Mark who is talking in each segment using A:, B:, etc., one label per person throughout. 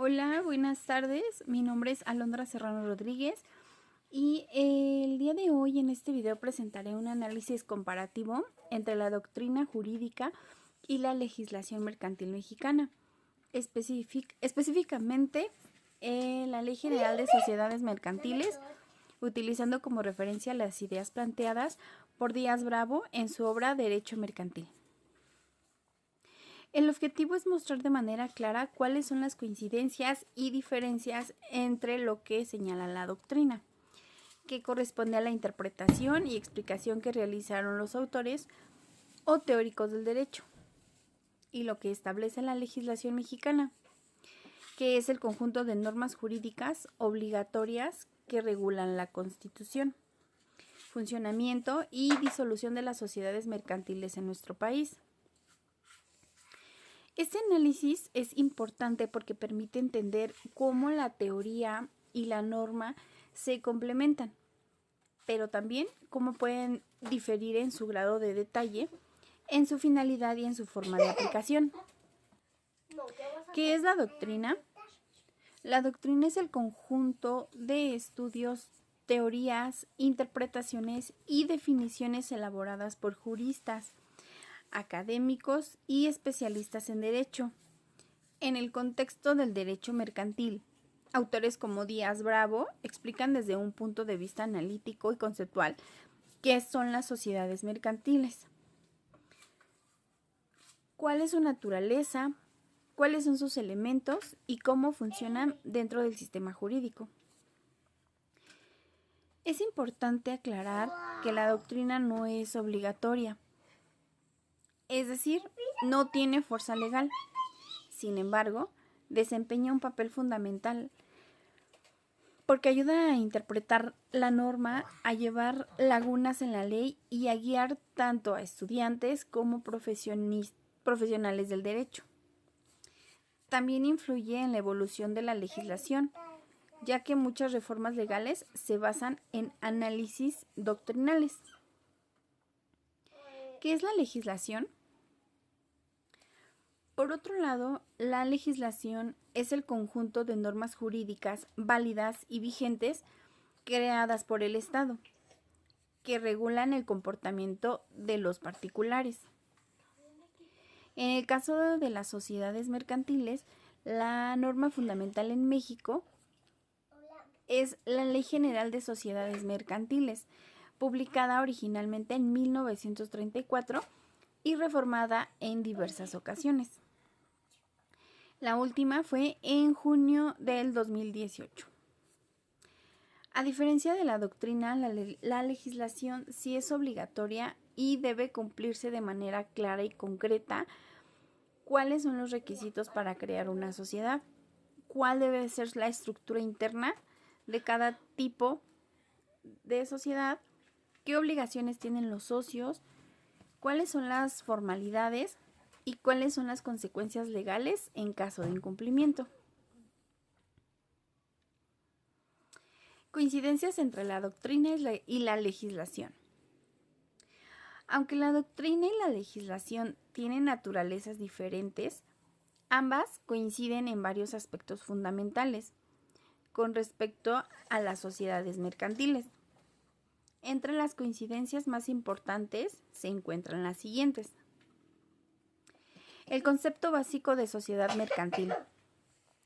A: Hola, buenas tardes. Mi nombre es Alondra Serrano Rodríguez y el día de hoy en este video presentaré un análisis comparativo entre la doctrina jurídica y la legislación mercantil mexicana. Específicamente, la Ley General de Sociedades Mercantiles, utilizando como referencia las ideas planteadas por Díaz Bravo en su obra Derecho Mercantil. El objetivo es mostrar de manera clara cuáles son las coincidencias y diferencias entre lo que señala la doctrina, que corresponde a la interpretación y explicación que realizaron los autores o teóricos del derecho, y lo que establece la legislación mexicana, que es el conjunto de normas jurídicas obligatorias que regulan la Constitución, funcionamiento y disolución de las sociedades mercantiles en nuestro país. Este análisis es importante porque permite entender cómo la teoría y la norma se complementan, pero también cómo pueden diferir en su grado de detalle, en su finalidad y en su forma de aplicación. ¿Qué es la doctrina? La doctrina es el conjunto de estudios, teorías, interpretaciones y definiciones elaboradas por juristas, académicos y especialistas en derecho, en el contexto del derecho mercantil. Autores como Díaz Bravo explican desde un punto de vista analítico y conceptual qué son las sociedades mercantiles, cuál es su naturaleza, cuáles son sus elementos y cómo funcionan dentro del sistema jurídico. Es importante aclarar que la doctrina no es obligatoria, es decir, no tiene fuerza legal. Sin embargo, desempeña un papel fundamental porque ayuda a interpretar la norma, a llevar lagunas en la ley y a guiar tanto a estudiantes como profesionales del derecho. También influye en la evolución de la legislación, ya que muchas reformas legales se basan en análisis doctrinales. ¿Qué es la legislación? Por otro lado, la legislación es el conjunto de normas jurídicas válidas y vigentes creadas por el Estado, que regulan el comportamiento de los particulares. En el caso de las sociedades mercantiles, la norma fundamental en México es la Ley General de Sociedades Mercantiles, publicada originalmente en 1934 y reformada en diversas ocasiones. La última fue en junio del 2018. A diferencia de la doctrina, la legislación sí es obligatoria y debe cumplirse de manera clara y concreta cuáles son los requisitos para crear una sociedad, cuál debe ser la estructura interna de cada tipo de sociedad, qué obligaciones tienen los socios, cuáles son las formalidades y cuáles son las consecuencias legales en caso de incumplimiento. Coincidencias entre la doctrina y la legislación. Aunque la doctrina y la legislación tienen naturalezas diferentes, ambas coinciden en varios aspectos fundamentales con respecto a las sociedades mercantiles. Entre las coincidencias más importantes se encuentran las siguientes. El concepto básico de sociedad mercantil.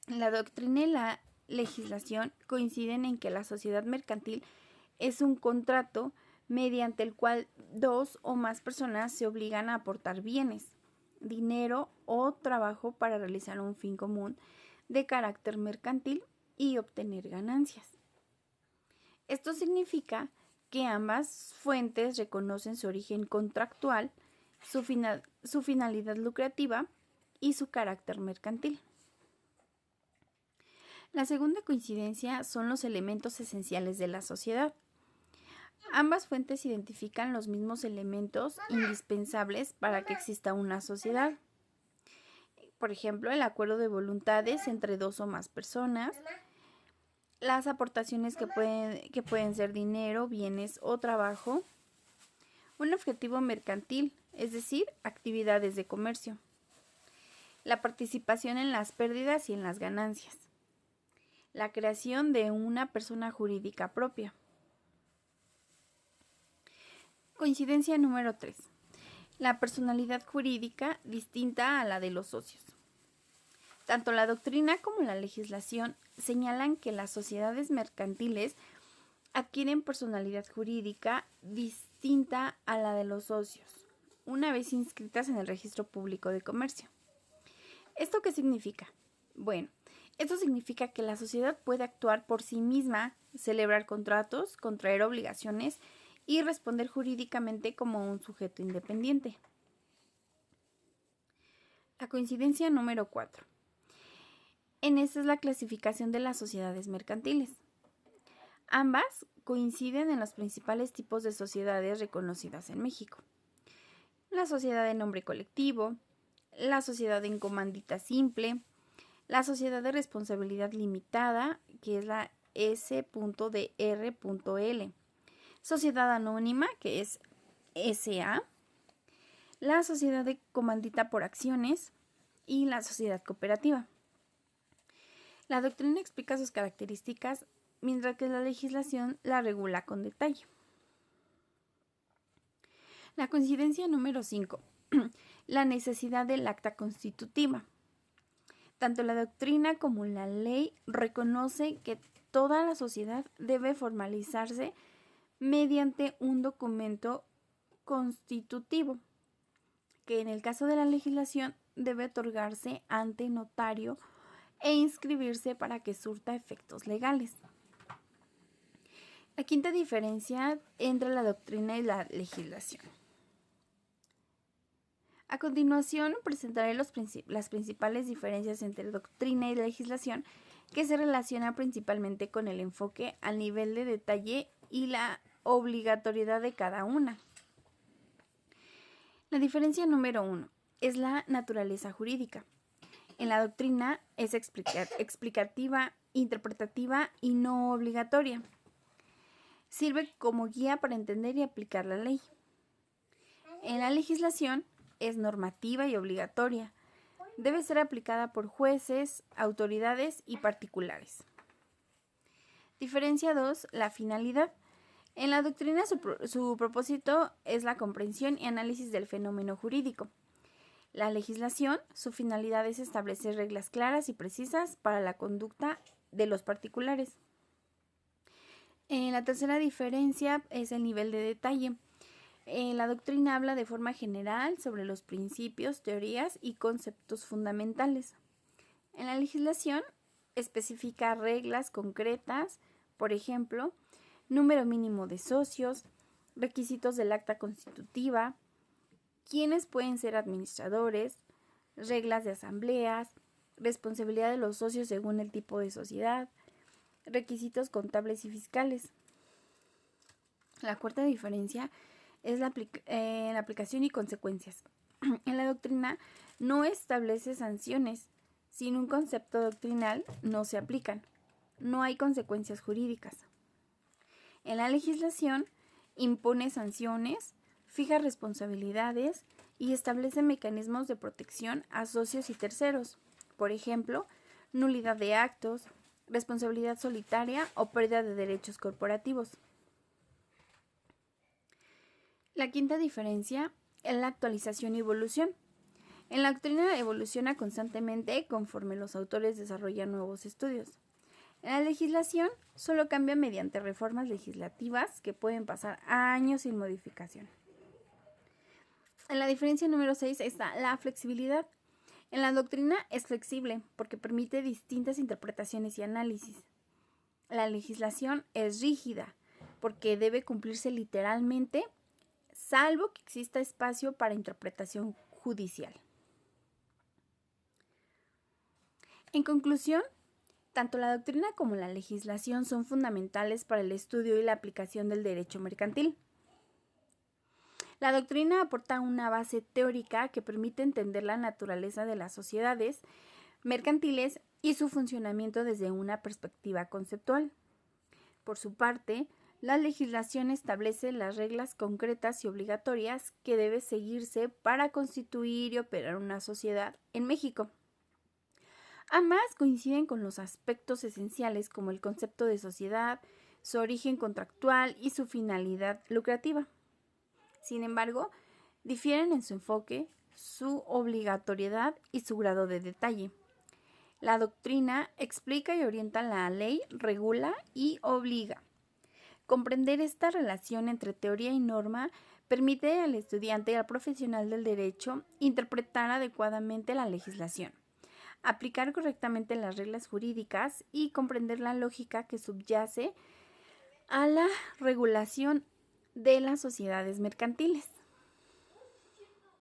A: La doctrina y la legislación coinciden en que la sociedad mercantil es un contrato mediante el cual dos o más personas se obligan a aportar bienes, dinero o trabajo para realizar un fin común de carácter mercantil y obtener ganancias. Esto significa que ambas fuentes reconocen su origen contractual, su finalidad lucrativa y su carácter mercantil. La segunda coincidencia son los elementos esenciales de la sociedad. Ambas fuentes identifican los mismos elementos indispensables para que exista una sociedad. Por ejemplo, el acuerdo de voluntades entre dos o más personas, las aportaciones que pueden ser dinero, bienes o trabajo, un objetivo mercantil, es decir, actividades de comercio, la participación en las pérdidas y en las ganancias, la creación de una persona jurídica propia. Coincidencia número 3. La personalidad jurídica distinta a la de los socios. Tanto la doctrina como la legislación señalan que las sociedades mercantiles adquieren personalidad jurídica distinta a la de los socios, una vez inscritas en el Registro Público de Comercio. ¿Esto qué significa? Bueno, esto significa que la sociedad puede actuar por sí misma, celebrar contratos, contraer obligaciones y responder jurídicamente como un sujeto independiente. La coincidencia número 4. En esta es la clasificación de las sociedades mercantiles. Ambas coinciden en los principales tipos de sociedades reconocidas en México. La sociedad de nombre colectivo, la sociedad en comandita simple, la sociedad de responsabilidad limitada, que es la S.D.R.L, sociedad anónima, que es SA, la sociedad de comandita por acciones y la sociedad cooperativa. La doctrina explica sus características, mientras que la legislación la regula con detalle. La coincidencia número 5. La necesidad del acta constitutiva. Tanto la doctrina como la ley reconoce que toda la sociedad debe formalizarse mediante un documento constitutivo, que en el caso de la legislación debe otorgarse ante notario e inscribirse para que surta efectos legales. La quinta diferencia entre la doctrina y la legislación. A continuación presentaré las principales diferencias entre doctrina y legislación, que se relaciona principalmente con el enfoque al nivel de detalle y la obligatoriedad de cada una. La diferencia número 1 es la naturaleza jurídica. En la doctrina es explicativa, interpretativa y no obligatoria. Sirve como guía para entender y aplicar la ley. En la legislación es normativa y obligatoria. Debe ser aplicada por jueces, autoridades y particulares. Diferencia 2, la finalidad. En la doctrina su propósito es la comprensión y análisis del fenómeno jurídico. La legislación, su finalidad es establecer reglas claras y precisas para la conducta de los particulares. La tercera diferencia es el nivel de detalle. La doctrina habla de forma general sobre los principios, teorías y conceptos fundamentales. En la legislación especifica reglas concretas, por ejemplo, número mínimo de socios, requisitos del acta constitutiva, quiénes pueden ser administradores, reglas de asambleas, responsabilidad de los socios según el tipo de sociedad, requisitos contables y fiscales. La cuarta diferencia es la aplicación y consecuencias. En la doctrina no establece sanciones. Sin un concepto doctrinal no se aplican. No hay consecuencias jurídicas. En la legislación impone sanciones, fija responsabilidades y establece mecanismos de protección a socios y terceros. Por ejemplo, nulidad de actos, responsabilidad solitaria o pérdida de derechos corporativos. La quinta diferencia es la actualización y evolución. En la doctrina evoluciona constantemente conforme los autores desarrollan nuevos estudios. En la legislación solo cambia mediante reformas legislativas que pueden pasar años sin modificación. En la diferencia número 6 está la flexibilidad. En la doctrina es flexible porque permite distintas interpretaciones y análisis. La legislación es rígida porque debe cumplirse literalmente, salvo que exista espacio para interpretación judicial. En conclusión, tanto la doctrina como la legislación son fundamentales para el estudio y la aplicación del derecho mercantil. La doctrina aporta una base teórica que permite entender la naturaleza de las sociedades mercantiles y su funcionamiento desde una perspectiva conceptual. Por su parte, la legislación establece las reglas concretas y obligatorias que debe seguirse para constituir y operar una sociedad en México. Ambas coinciden con los aspectos esenciales como el concepto de sociedad, su origen contractual y su finalidad lucrativa. Sin embargo, difieren en su enfoque, su obligatoriedad y su grado de detalle. La doctrina explica y orienta la ley, regula y obliga. Comprender esta relación entre teoría y norma permite al estudiante y al profesional del derecho interpretar adecuadamente la legislación, aplicar correctamente las reglas jurídicas y comprender la lógica que subyace a la regulación de las sociedades mercantiles.